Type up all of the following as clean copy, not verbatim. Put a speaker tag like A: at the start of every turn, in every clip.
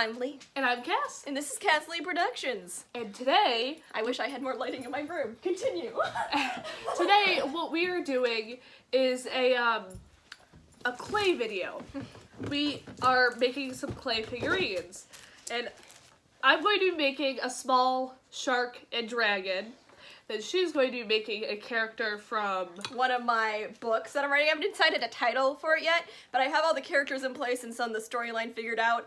A: I'm Lee.
B: And I'm Cass.
A: And this is Cass Lee Productions.
B: And today...
A: I wish I had more lighting in my room. Continue.
B: Today, what we are doing is a clay video. We are making some clay figurines. And I'm going to be making a small shark and dragon. Then she's going to be making a character from
A: one of my books that I'm writing. I haven't decided a title for it yet, but I have all the characters in place and some of the storyline figured out.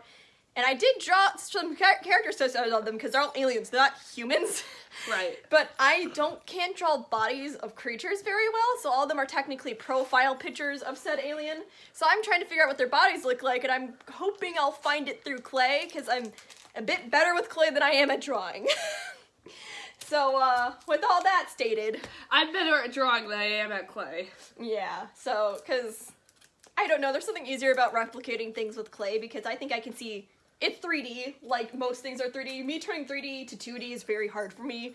A: And I did draw some character studies of them because they're all aliens, they're not humans.
B: Right.
A: But I can't draw bodies of creatures very well, so all of them are technically profile pictures of said alien. So I'm trying to figure out what their bodies look like, and I'm hoping I'll find it through clay, because I'm a bit better with clay than I am at drawing. So, with all that stated...
B: I'm better at drawing than I am at clay.
A: Yeah, so, because, I don't know, there's something easier about replicating things with clay, because I think I can see it's 3D, like most things are 3D. Me turning 3D to 2D is very hard for me.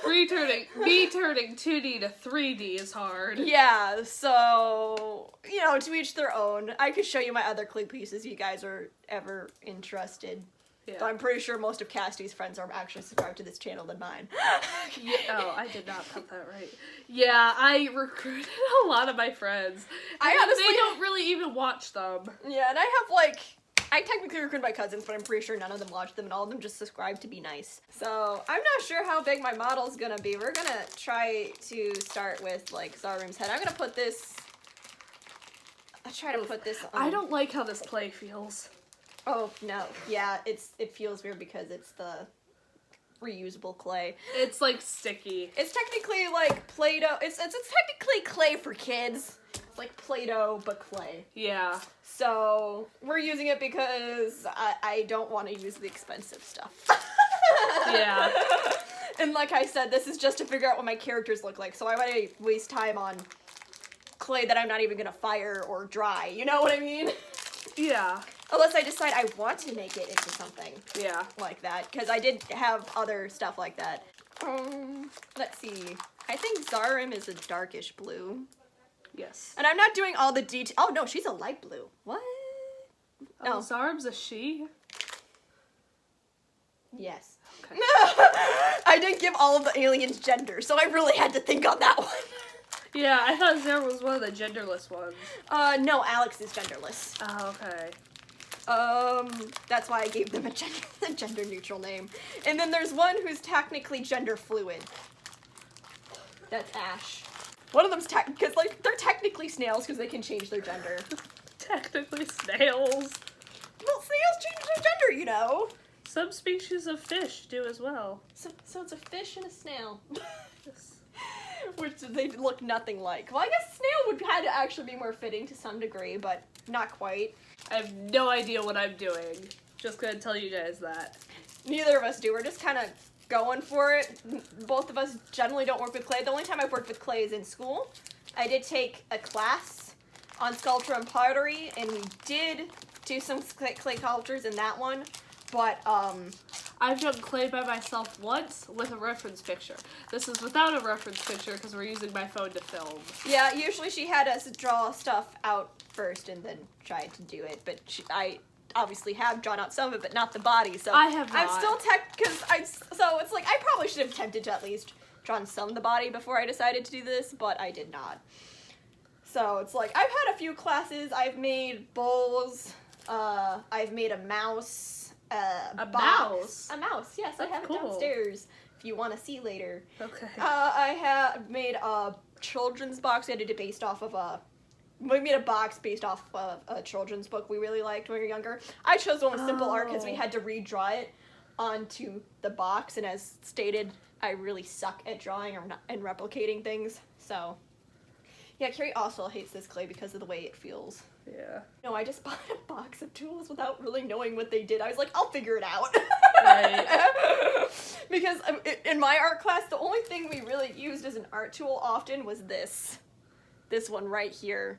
B: Me turning 2D to 3D is hard.
A: Yeah, so, you know, to each their own. I could show you my other clay pieces if you guys are ever interested. Yeah. But I'm pretty sure most of Cassidy's friends are actually subscribed to this channel than mine.
B: Yeah, oh, I did not put that right. Yeah, I recruited a lot of my friends.
A: I honestly...
B: They don't really even watch them.
A: Yeah, and I have, like... I technically recruited my cousins, but I'm pretty sure none of them watch them, and all of them just subscribe to be nice. So, I'm not sure how big my model's gonna be. We're gonna try to start with, like, Zarum's head. I'm gonna put this... I'll try to put this on...
B: I don't like how this clay feels.
A: Oh, no. Yeah, it feels weird because it's the reusable clay.
B: It's, like, sticky.
A: It's technically, like, Play-Doh. It's technically clay for kids. It's like Play-Doh, but clay.
B: Yeah.
A: So, we're using it because I don't want to use the expensive stuff.
B: Yeah.
A: And like I said, this is just to figure out what my characters look like, so I want to waste time on clay that I'm not even going to fire or dry, you know what I mean?
B: Yeah.
A: Unless I decide I want to make it into something.
B: Yeah.
A: Like that, because I did have other stuff like that. Let's see. I think Zarum is a darkish blue.
B: Yes.
A: And I'm not doing all the detail. Oh no, she's a light blue. What?
B: No. Oh, Zarum's a she?
A: Yes.
B: Okay.
A: I didn't give all of the aliens gender, so I really had to think on that one.
B: Yeah, I thought Zarum was one of the genderless ones.
A: No, Alex is genderless.
B: Oh, okay.
A: That's why I gave them a gender neutral name. And then there's one who's technically gender fluid. That's Ash. One of them's because like they're technically snails because they can change their gender.
B: Technically snails.
A: Well, snails change their gender, you know.
B: Some species of fish do as well.
A: So it's a fish and a snail. Which they look nothing like. Well, I guess snail would had to actually be more fitting to some degree, but not quite.
B: I have no idea what I'm doing. Just gonna tell you guys that.
A: Neither of us do. We're just kind of going for it. Both of us generally don't work with clay. The only time I've worked with clay is in school. I did take a class on sculpture and pottery, and we did do some clay sculptures in that one, but,
B: I've done clay by myself once with a reference picture. This is without a reference picture because we're using my phone to film.
A: Yeah, usually she had us draw stuff out first and then try to do it, but I obviously have drawn out some of it, but not the body, so
B: I have not.
A: I'm still so it's like, I probably should have attempted to at least drawn some of the body before I decided to do this, but I did not. So it's like, I've had a few classes, I've made bowls, I've made a mouse,
B: a
A: box.
B: mouse?
A: A mouse, yes,
B: That's
A: I have
B: cool.
A: it downstairs, if you want to see later.
B: Okay.
A: I have made a children's box. I did it based off of we made a box based off of a children's book we really liked when we were younger. I chose one with simple art because we had to redraw it onto the box, and as stated, I really suck at drawing and replicating things, so... Yeah, Carrie also hates this clay because of the way it feels.
B: Yeah.
A: No, I just bought a box of tools without really knowing what they did. I was like, I'll figure it out.
B: Right.
A: Because in my art class, the only thing we really used as an art tool often was this. This one right here.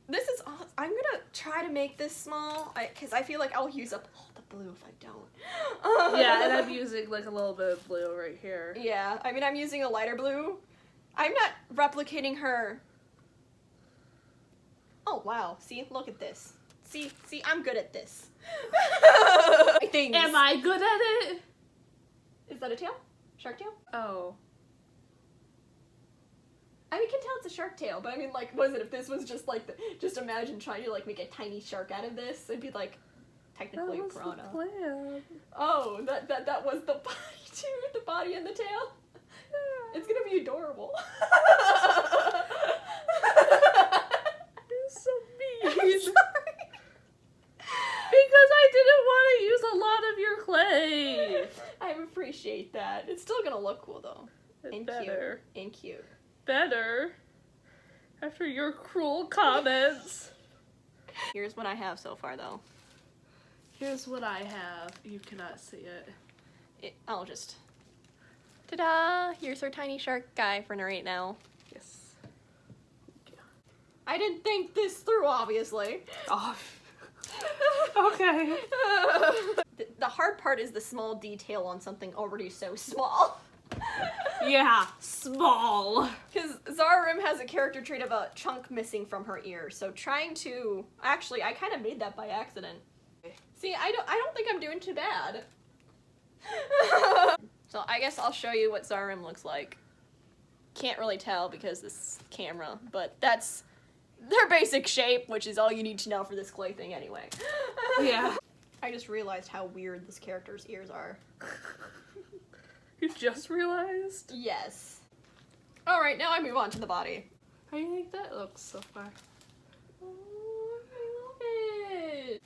A: This is all, I'm gonna try to make this small, because I feel like I'll use up all the blue if I don't.
B: Yeah, and I'm using like a little bit of blue right here.
A: Yeah, I mean, I'm using a lighter blue. I'm not replicating her. Oh, wow. See? Look at this. See, I'm good at this. I things.
B: Am I good at it?
A: Is that a tail? Shark tail?
B: Oh.
A: I mean, you can tell it's a shark tail, but I mean, like, was it if this was just like, just imagine trying to like make a tiny shark out of this? It'd be like, technically a piranha.
B: The plan.
A: Oh, that was the body too, the body and the tail. It's gonna be adorable.
B: You're so mean.
A: I'm sorry.
B: Because I didn't want to use a lot of your clay.
A: I appreciate that. It's still gonna look cool though.
B: It's
A: And
B: better.
A: cute. And cute.
B: Better. After your cruel comments.
A: Here's what I have so far though.
B: Here's what I have. You cannot see it.
A: I'll just... Ta-da! Here's our tiny shark guy for right now.
B: Yes.
A: I didn't think this through, obviously.
B: Oh. Okay.
A: The hard part is the small detail on something already so small.
B: Yeah, small.
A: Because Zararim has a character trait of a chunk missing from her ear, so trying to... Actually, I kind of made that by accident. See, I don't think I'm doing too bad. So I guess I'll show you what Zararim looks like. Can't really tell because this camera, but that's their basic shape, which is all you need to know for this clay thing anyway.
B: Yeah.
A: I just realized how weird this character's ears are.
B: You just realized?
A: Yes. Alright, now I move on to the body.
B: How do you think that looks so far?
A: Oh, I love it.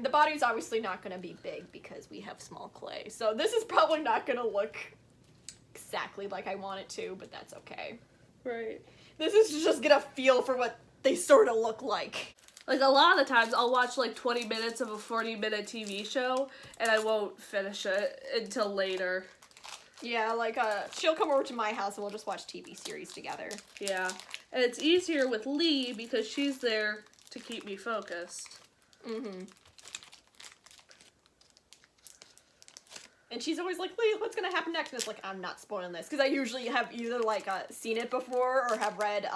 A: The body's obviously not going to be big because we have small clay, so this is probably not going to look exactly like I want it to, but that's okay.
B: Right.
A: This is to just get a feel for what they sort of look like.
B: Like, a lot of the times I'll watch like 20 minutes of a 40-minute TV show and I won't finish it until later.
A: Yeah, like, she'll come over to my house and we'll just watch TV series together.
B: Yeah. And it's easier with Lee because she's there to keep me focused.
A: Mm-hmm. And she's always like, Lee, what's gonna happen next? And it's like, I'm not spoiling this. Because I usually have either, like, seen it before or have read,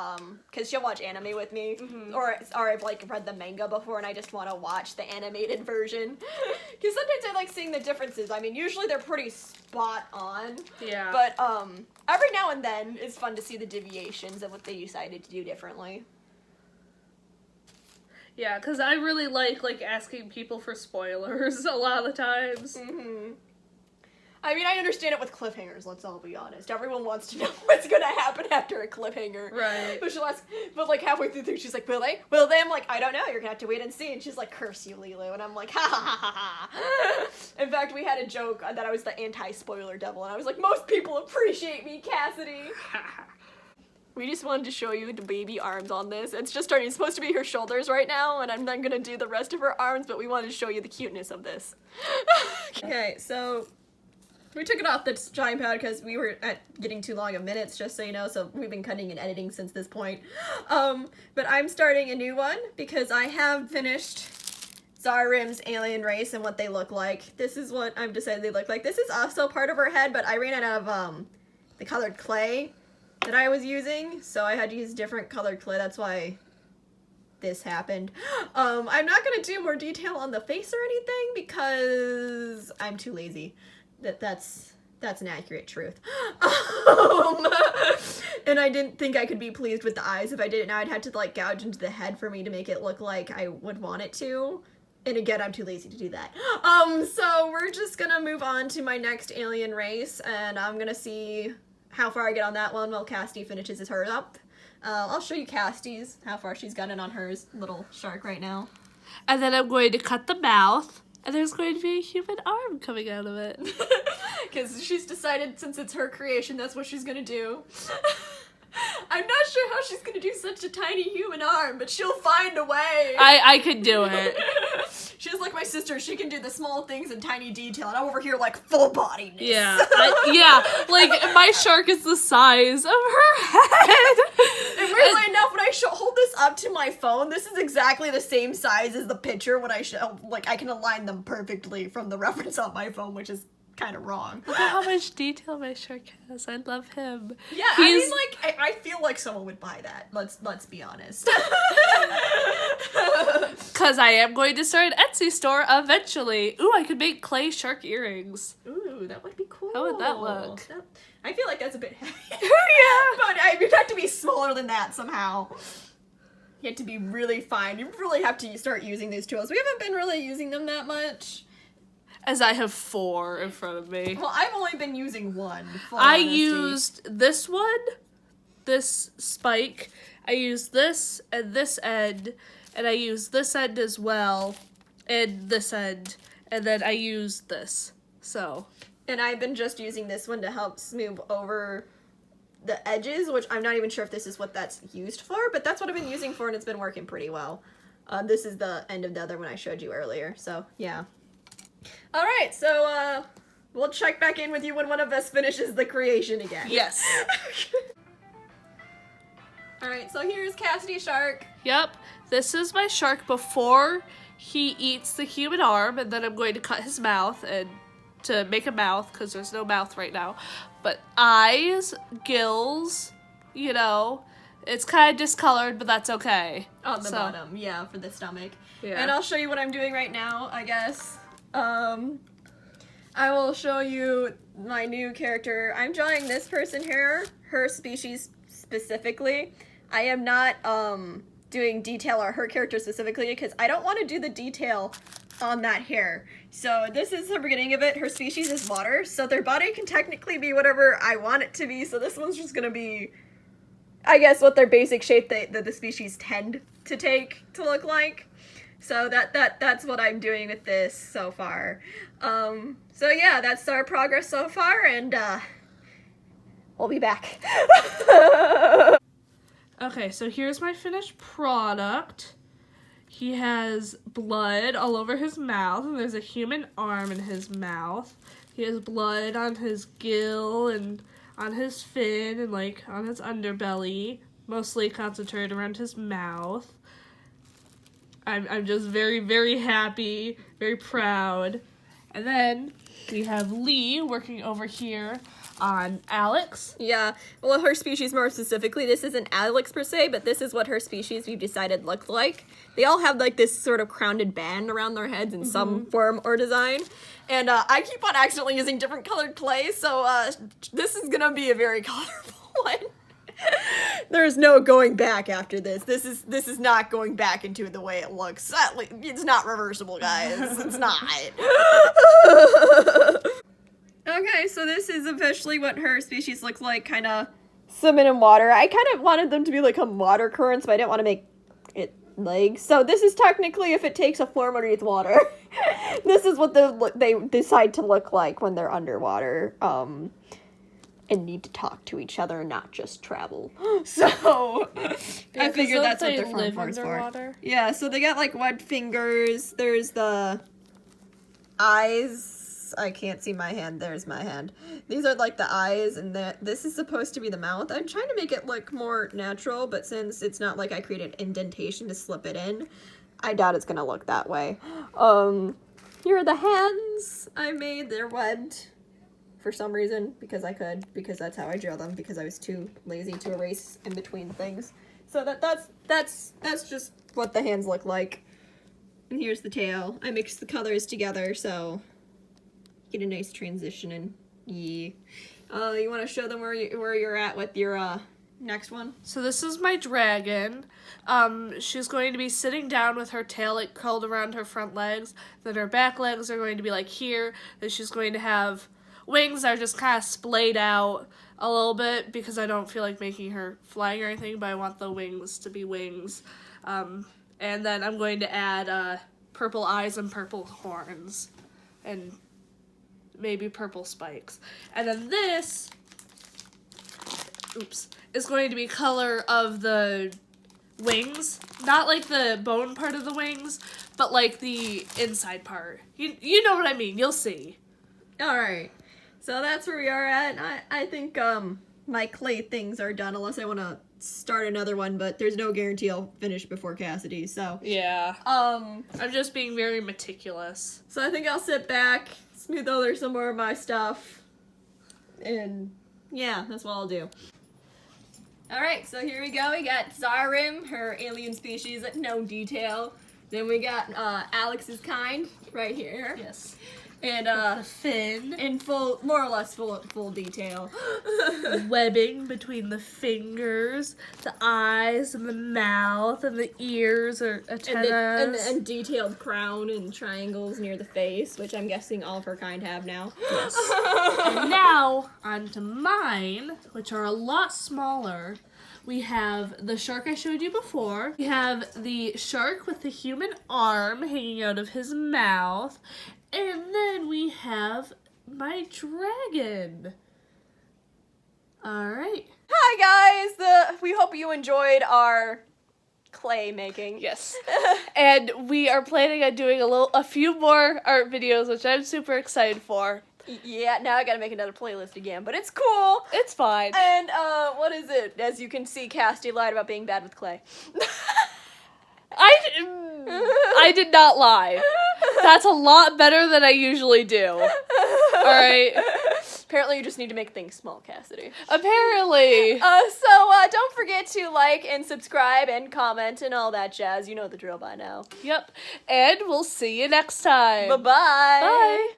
A: because she'll watch anime with me.
B: Mm-hmm.
A: Or I've, like, read the manga before and I just want to watch the animated version. Because sometimes I like seeing the differences. I mean, usually they're pretty spot on.
B: Yeah.
A: But, every now and then it's fun to see the deviations of what they decided to do differently.
B: Yeah, because I really like asking people for spoilers a lot of the times.
A: Mm-hmm. I mean, I understand it with cliffhangers, let's all be honest. Everyone wants to know what's gonna happen after a cliffhanger.
B: Right.
A: But she'll ask, but like halfway through, she's like, will they? Will they? I'm like, I don't know, you're gonna have to wait and see. And she's like, curse you, Lilu. And I'm like, ha ha ha ha ha. In fact, we had a joke that I was the anti-spoiler devil, and I was like, most people appreciate me, Cassidy. We just wanted to show you the baby arms on this. It's just starting, it's supposed to be her shoulders right now, and I'm not gonna do the rest of her arms, but we wanted to show you the cuteness of this. Okay, so we took it off this giant pad because we were at getting too long of minutes, just so you know, so we've been cutting and editing since this point. But I'm starting a new one because I have finished Zararim's alien race and what they look like. This is what I've decided they look like. This is also part of her head, but I ran out of the colored clay that I was using, so I had to use different colored clay. That's why this happened. I'm not gonna do more detail on the face or anything because I'm too lazy. That's an accurate truth. And I didn't think I could be pleased with the eyes if I did it now. I'd have to like gouge into the head for me to make it look like I would want it to. And again, I'm too lazy to do that. So we're just gonna move on to my next alien race, and I'm gonna see how far I get on that one while Cassidy finishes hers up. I'll show you Cassidy's, how far she's gotten on hers little shark right now.
B: And then I'm going to cut the mouth, and there's going to be a human arm coming out of it.
A: Because she's decided, since it's her creation, that's what she's gonna do. I'm not sure how she's gonna do such a tiny human arm, but she'll find a way.
B: I could do it.
A: She's like my sister. She can do the small things in tiny detail, and I'm over here like full bodiness.
B: Yeah, like my shark is the size of her head.
A: And weirdly enough, when I hold this up to my phone, this is exactly the same size as the picture when I show, like, I can align them perfectly from the reference on my phone, which is kind of wrong.
B: Look at how much detail my shark has. I love him.
A: Yeah,
B: He's-
A: I feel like someone would buy that. Let's be honest.
B: Because I am going to start an Etsy store eventually. Ooh, I could make clay shark earrings.
A: Ooh, that would be cool.
B: How would that look?
A: I feel like that's a bit heavy.
B: Yeah.
A: But you'd have to be smaller than that somehow. You have to be really fine. You really have to start using these tools. We haven't been really using them that much.
B: As I have 4 in front of me.
A: Well, I've only been using one. full
B: I
A: honesty.
B: used this one, this spike. I used this and this end, and I used this end as well, and this end, and then I used this. So.
A: And I've been just using this one to help smooth over the edges, which I'm not even sure if this is what that's used for, but that's what I've been using for, and it's been working pretty well. This is the end of the other one I showed you earlier, so yeah. Alright, so we'll check back in with you when one of us finishes the creation again.
B: Yes.
A: Alright, so here's Cassidy Shark.
B: Yep. This is my shark before he eats the human arm, and then I'm going to cut his mouth and to make a mouth because there's no mouth right now. But eyes, gills, you know, it's kind of discolored, but that's okay.
A: On the bottom, yeah, for the stomach.
B: Yeah.
A: And I'll show you what I'm doing right now, I guess. I will show you my new character. I'm drawing this person here, her species specifically. I am not doing detail on her character specifically because I don't want to do the detail on that hair. So this is the beginning of it. Her species is water, so their body can technically be whatever I want it to be. So this one's just gonna be, I guess, what their basic shape that the species tend to take to look like. So that's what I'm doing with this so far. So yeah, that's our progress so far, and we'll be back.
B: Okay, so here's my finished product. He has blood all over his mouth, and there's a human arm in his mouth. He has blood on his gill and on his fin and like on his underbelly, mostly concentrated around his mouth. I'm just very, very happy, very proud. And then we have Lee working over here on Alex.
A: Yeah, well, her species more specifically, this isn't Alex per se, but this is what her species we've decided looked like. They all have like this sort of crowned band around their heads in some form or design. And I keep on accidentally using different colored clay, so this is gonna be a very colorful one. There's no going back after this. This is not going back into the way it looks. It's not reversible, guys. It's not. Okay, so this is officially what her species looks like, kind of swimming in water. I kind of wanted them to be like water currents, but I didn't want to make it legs. So this is technically if it takes a form underneath water. This is what they decide to look like when they're underwater. And need to talk to each other, not just travel. So I figured that's what their form forms for. Yeah, so they got like web fingers. There's the eyes. I can't see my hand. There's my hand. These are like the eyes, and this is supposed to be the mouth. I'm trying to make it look more natural, but since it's not like I created an indentation to slip it in, I doubt it's gonna look that way. Here are the hands I made. They're webbed. For some reason, because I could, because that's how I draw them, because I was too lazy to erase in between things. So that's just what the hands look like. And here's the tail. I mixed the colors together, so get a nice transition and yeah. You want to show them where you're at with your next one?
B: So this is my dragon. She's going to be sitting down with her tail like curled around her front legs. Then her back legs are going to be like here. Then she's going to have wings are just kind of splayed out a little bit because I don't feel like making her flying or anything, but I want the wings to be wings. And then I'm going to add purple eyes and purple horns and maybe purple spikes. And then this, is going to be color of the wings. Not like the bone part of the wings, but like the inside part. You know what I mean. You'll see.
A: All right. So that's where we are at. I think my clay things are done, unless I want to start another one, but there's no guarantee I'll finish before Cassidy. So
B: Yeah.
A: um,
B: I'm just being very meticulous.
A: so I think I'll sit back, smooth over some more of my stuff, and yeah, that's what I'll do. Alright, so here we go. We got Zarim, her alien species at no detail. Then we got Alex's kind right here.
B: Yes.
A: And
B: The fin.
A: in full, more or less full detail.
B: Webbing between the fingers, the eyes, and the mouth, and the ears or antennas.
A: And detailed crown and triangles near the face, which I'm guessing all of her kind have now.
B: Yes. And now, on to mine, which are a lot smaller. We have the shark I showed you before. We have the shark with the human arm hanging out of his mouth. And then we have my dragon. Alright.
A: Hi guys! We hope you enjoyed our clay making.
B: Yes. And we are planning on doing a few more art videos, which I'm super excited for.
A: Yeah, now I gotta make another playlist again, but it's cool.
B: It's fine.
A: And what is it? As you can see, Cassidy lied about being bad with clay.
B: I did not lie. That's a lot better than I usually do. Alright?
A: Apparently you just need to make things small, Cassidy.
B: Apparently.
A: So don't forget to like and subscribe and comment and all that jazz. You know the drill by now.
B: Yep. And we'll see you next time.
A: Bye-bye.
B: Bye.